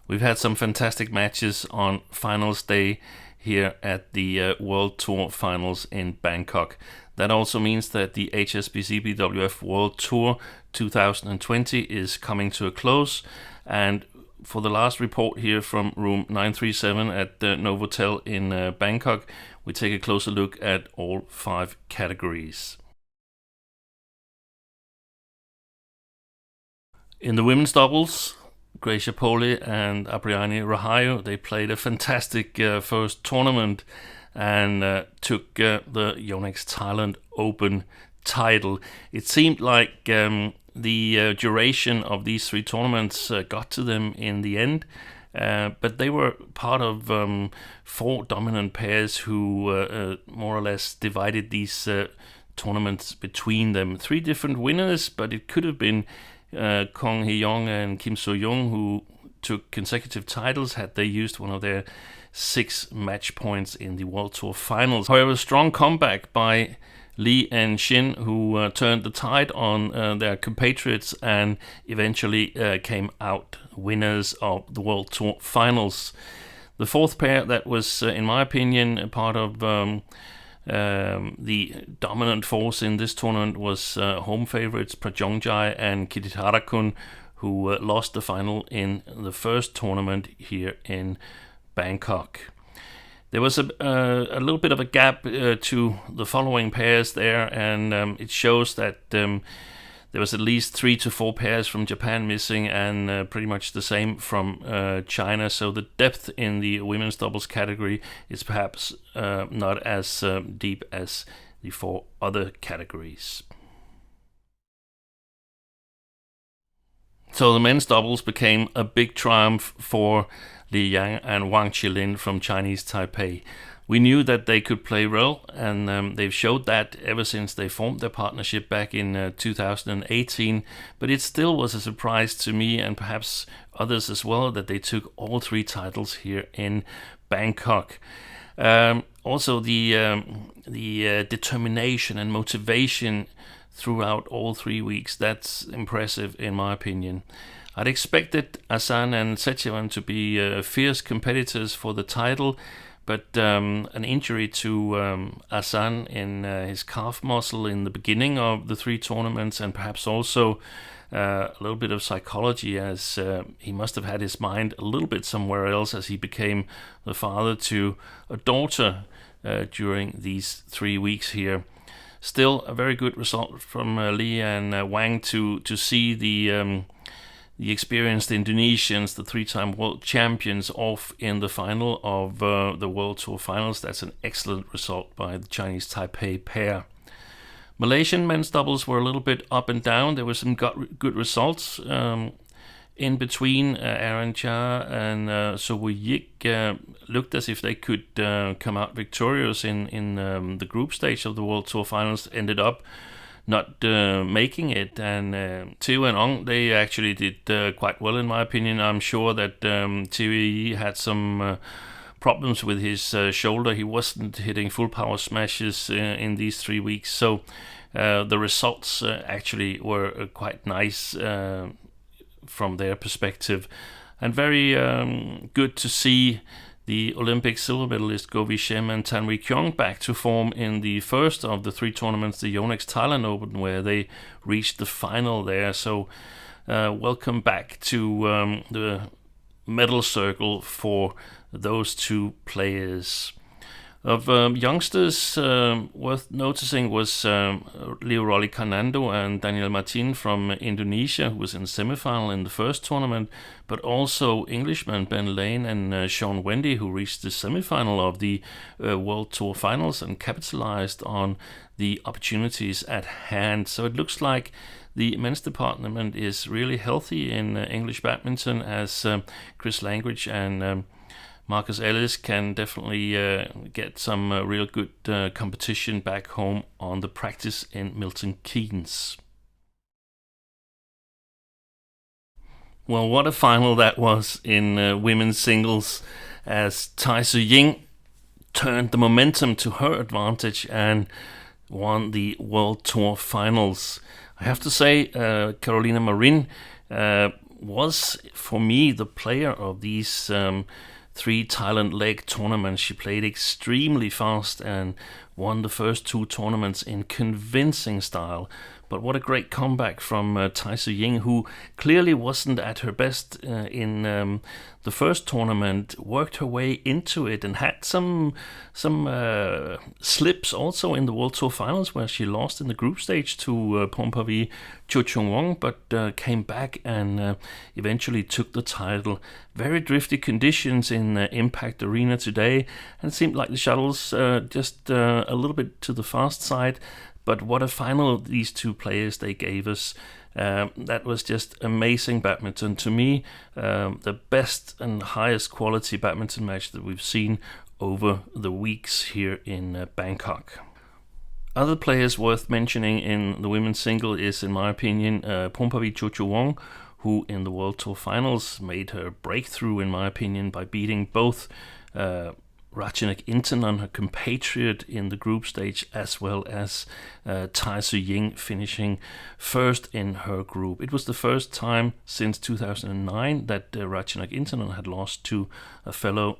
We've had some fantastic matches on finals day here at the World Tour Finals in Bangkok. That also means that the HSBC BWF World Tour 2020 is coming to a close, and for the last report here from room 937 at the Novotel in Bangkok, we take a closer look at all 5 categories. In the women's doubles, Gracia Poli and Apriani Rahayo, they played a fantastic first tournament and took the Yonex Thailand Open title. It seemed like the duration of these 3 tournaments got to them in the end, but they were part of 4 dominant pairs who more or less divided these tournaments between them. 3 different winners, but it could have been Kong Hee-young and Kim So-young who took consecutive titles had they used one of their 6 match points in the World Tour Finals. However, a strong comeback by Lee and Shin, who turned the tide on their compatriots and eventually came out winners of the World Tour Finals. The 4th pair that was, in my opinion, a part of the dominant force in this tournament was home favorites Prajongjai and Kititarakun, who lost the final in the first tournament here in Bangkok. There was a little bit of a gap to the following pairs there, and it shows that there was at least 3 to 4 pairs from Japan missing, and pretty much the same from China. So the depth in the women's doubles category is perhaps not as deep as the 4 other categories. So the men's doubles became a big triumph for Li Yang and Wang Qilin from Chinese Taipei. We knew that they could play well, and they've showed that ever since they formed their partnership back in 2018. But it still was a surprise to me, and perhaps others as well, that they took all 3 titles here in Bangkok. Also, the determination and motivation throughout all 3 weeks, that's impressive in my opinion. I'd expected Asan and Setyevan to be fierce competitors for the title, but an injury to Asan in his calf muscle in the beginning of the 3 tournaments, and perhaps also a little bit of psychology, as he must have had his mind a little bit somewhere else as he became the father to a daughter during these 3 weeks here. Still a very good result from Lee and Wang to see the experienced Indonesians, the 3-time world champions, off in the final of the World Tour Finals. That's an excellent result by the Chinese Taipei pair. Malaysian men's doubles were a little bit up and down. There were some good results. In between, Aaron Cha and Sowo Yik looked as if they could come out victorious in the group stage of the World Tour Finals, ended up not making it, and Teo and Ong, they actually did quite well in my opinion. I'm sure that Teo Yi had some problems with his shoulder. He wasn't hitting full power smashes in these 3 weeks, so the results actually were quite nice from their perspective, and very good to see the Olympic silver medalist Govi Shem and Tanwi Kyung back to form in the first of the 3 tournaments, the Yonex Thailand Open, where they reached the final there. So welcome back to the medal circle for those 2 players. Of youngsters, worth noticing was Leo Rolly Canando and Daniel Martin from Indonesia, who was in the semifinal in the first tournament, but also Englishmen Ben Lane and Sean Wendy, who reached the semifinal of the World Tour Finals and capitalized on the opportunities at hand. So it looks like the men's department is really healthy in English badminton, as Chris Langridge and Marcus Ellis can definitely get some real good competition back home on the practice in Milton Keynes. Well, what a final that was in women's singles, as Tai Tzu Ying turned the momentum to her advantage and won the World Tour Finals. I have to say, Carolina Marin was, for me, the player of these 3 Thailand leg tournaments. She played extremely fast and won the first 2 tournaments in convincing style. But what a great comeback from Tai Tzu Ying, who clearly wasn't at her best in the first tournament, worked her way into it and had some slips also in the World Tour Finals, where she lost in the group stage to Pompavi Cho Chung Wong, but came back and eventually took the title. Very drifty conditions in Impact Arena today, and it seemed like the shuttles just a little bit to the fast side. But what a final these 2 players they gave us. That was just amazing badminton. To me, the best and highest quality badminton match that we've seen over the weeks here in Bangkok. Other players worth mentioning in the women's single is, in my opinion, Pompavi Cho Chung Wong, who in the World Tour Finals made her breakthrough, in my opinion, by beating both Ratchanok Intanon, her compatriot in the group stage, as well as Tai Tzu Ying finishing first in her group. It was the first time since 2009 that Ratchanok Intanon had lost to a fellow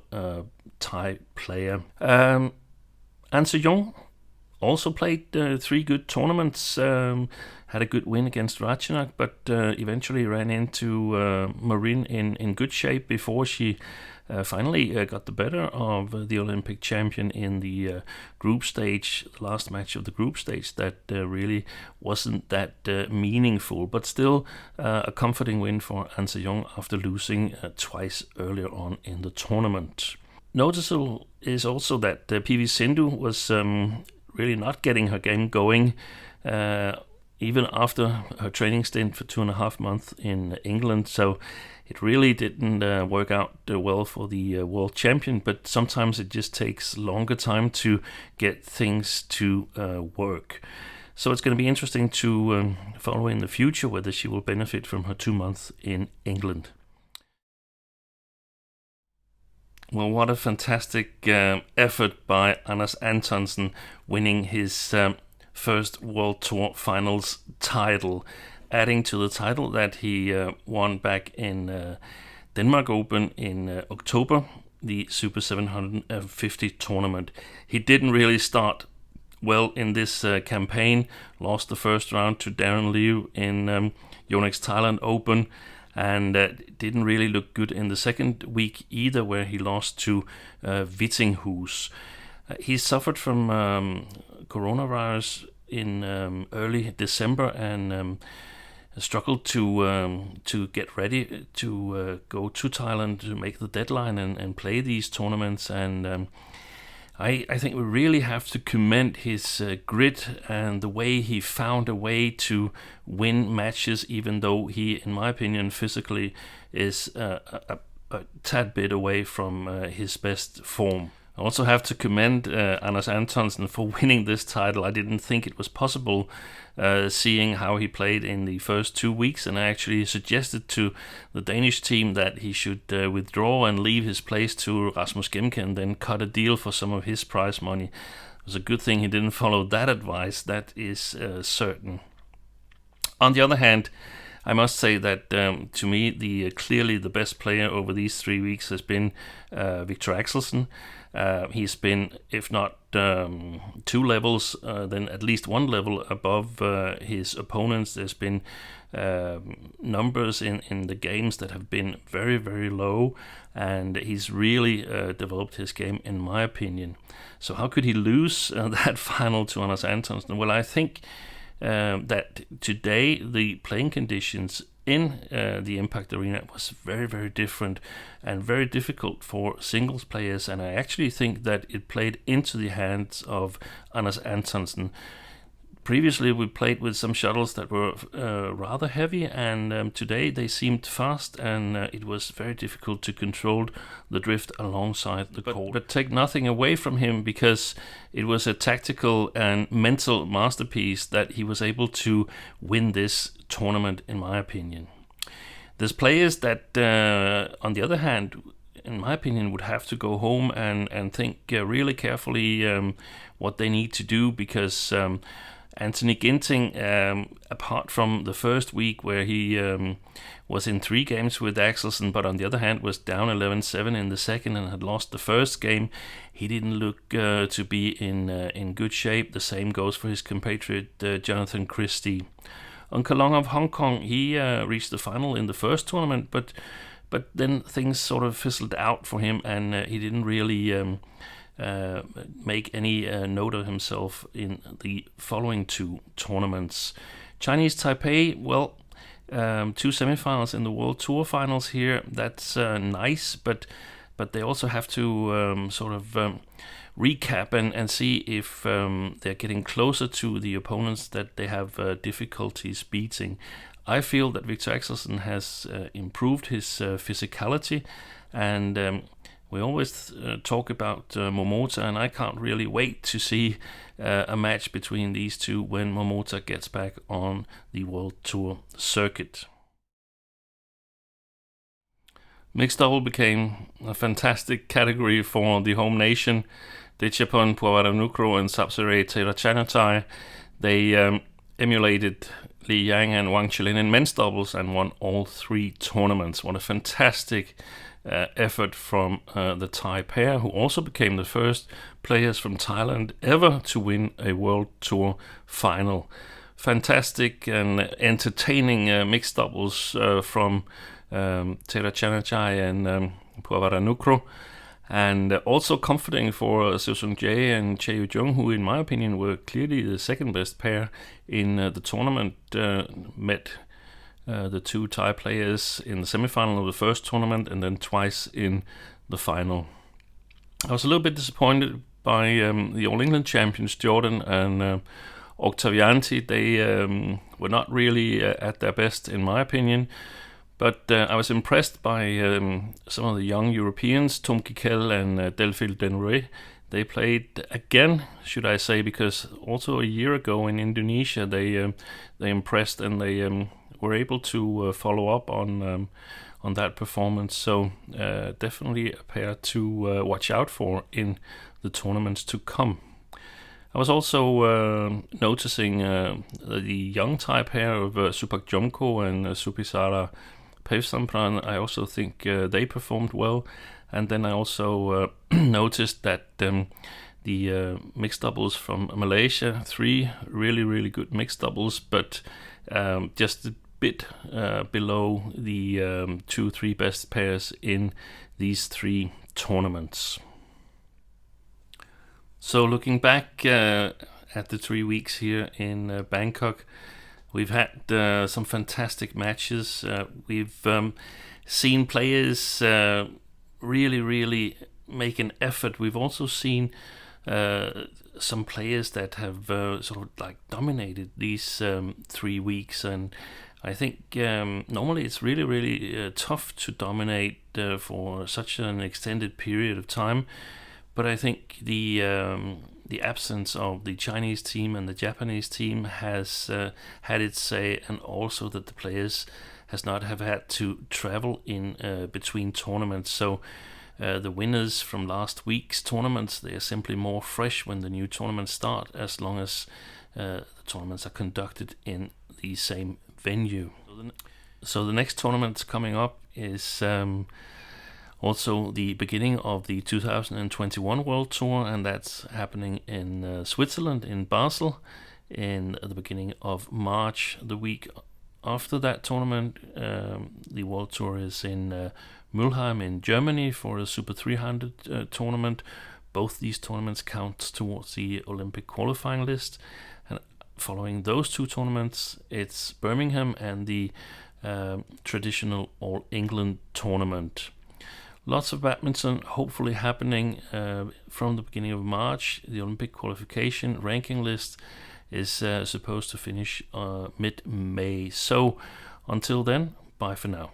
Thai player. An Se-young also played 3 good tournaments, had a good win against Ratchanok, but eventually ran into Marin in good shape before she finally got the better of the Olympic champion in the group stage, the last match of the group stage that really wasn't that meaningful, but still a comforting win for An Se-young after losing twice earlier on in the tournament. Noticeable is also that PV Sindhu was really not getting her game going, even after her training stint for 2.5 months in England. So it really didn't work out well for the world champion, but sometimes it just takes longer time to get things to work. So it's going to be interesting to follow in the future whether she will benefit from her 2 months in England. Well, what a fantastic effort by Anders Antonsen, winning his first World Tour Finals title, adding to the title that he won back in Denmark Open in October, the Super 750 tournament. He didn't really start well in this campaign, lost the first round to Darren Liu in Yonex Thailand Open, and didn't really look good in the second week either, where he lost to Vittinghus. He suffered from coronavirus in early December and struggled to get ready to go to Thailand to make the deadline and play these tournaments. And I think we really have to commend his grit and the way he found a way to win matches, even though he, in my opinion, physically is a tad bit away from his best form. I also have to commend Anders Antonsen for winning this title. I didn't think it was possible, seeing how he played in the first 2 weeks, and I actually suggested to the Danish team that he should withdraw and leave his place to Rasmus Gemke and then cut a deal for some of his prize money. It was a good thing he didn't follow that advice, that is certain. On the other hand, I must say that to me, clearly the best player over these 3 weeks has been Victor Axelsen. He's been, if not 2 levels, then at least 1 level above his opponents. There's been numbers in the games that have been very, very low, and he's really developed his game, in my opinion. So how could he lose that final to Anders Antonsen? Well, I think that today the playing conditions in the Impact Arena was very, very different and very difficult for singles players, and I actually think that it played into the hands of Anders Antonsen. Previously we played with some shuttles that were rather heavy, and today they seemed fast, and it was very difficult to control the drift alongside the court. But take nothing away from him, because it was a tactical and mental masterpiece that he was able to win this tournament, in my opinion. There's players that, on the other hand, in my opinion, would have to go home and think really carefully what they need to do, because Anthony Ginting, apart from the first week where he was in 3 games with Axelsen, but on the other hand was down 11-7 in the second and had lost the first game, he didn't look to be in good shape. The same goes for his compatriot Jonathan Christie. Kalong of Hong Kong, he reached the final in the first tournament, but then things sort of fizzled out for him, and he didn't really make any note of himself in the following 2 tournaments. Chinese Taipei, well, 2 semifinals in the World Tour finals here. That's nice, but they also have to sort of recap and see if they're getting closer to the opponents that they have difficulties beating. I feel that Victor Axelsen has improved his physicality, and we always talk about Momota, and I can't really wait to see a match between these two when Momota gets back on the World Tour circuit. Mixed double became a fantastic category for the home nation. Dechapon Puavaranukroh and Sapsiree Theerachanathai, they emulated Li Yang and Wang Qilin in men's doubles and won all 3 tournaments. What a fantastic effort from the Thai pair, who also became the first players from Thailand ever to win a World Tour final. Fantastic and entertaining mixed doubles from Theerachanathai and Puavaranukroh, and also comforting for Seo Sung Jae and Chae Yu Jung, who in my opinion were clearly the second best pair in the tournament. Met the 2 Thai players in the semifinal of the first tournament and then twice in the final. I was a little bit disappointed by the All England champions Jordan and Octavianti. They were not really at their best in my opinion, but I was impressed by some of the young Europeans, Tom Kikel and Delphine Denouret. They played again, should I say, because also a year ago in Indonesia they impressed, and they were able to follow up on that performance. So definitely a pair to watch out for in the tournaments to come. I was also noticing the young Thai pair of Supak Jomko and Supisara Pevsampran. I also think they performed well. And then I also noticed that the mixed doubles from Malaysia, 3 really good mixed doubles, but just a bit below the 2-3 best pairs in these 3 tournaments. So looking back at the 3 weeks here in Bangkok, we've had some fantastic matches. We've seen players really make an effort. We've also seen some players that have sort of like dominated these 3 weeks, and I think normally it's really tough to dominate for such an extended period of time. But I think the absence of the Chinese team and the Japanese team has had its say, and also that the players has not have had to travel in between tournaments. So the winners from last week's tournaments, they are simply more fresh when the new tournaments start, as long as the tournaments are conducted in the same venue. So the next tournament coming up is also the beginning of the 2021 World Tour, and that's happening in Switzerland, in Basel, in the beginning of March. The week after that tournament, the World Tour is in Mülheim in Germany for a Super1000s tournament. Both these tournaments count towards the Olympic qualifying list. And following those 2 tournaments, it's Birmingham and the traditional All England tournament. Lots of badminton hopefully happening from the beginning of March. The Olympic qualification ranking list is supposed to finish mid-May. So until then, bye for now.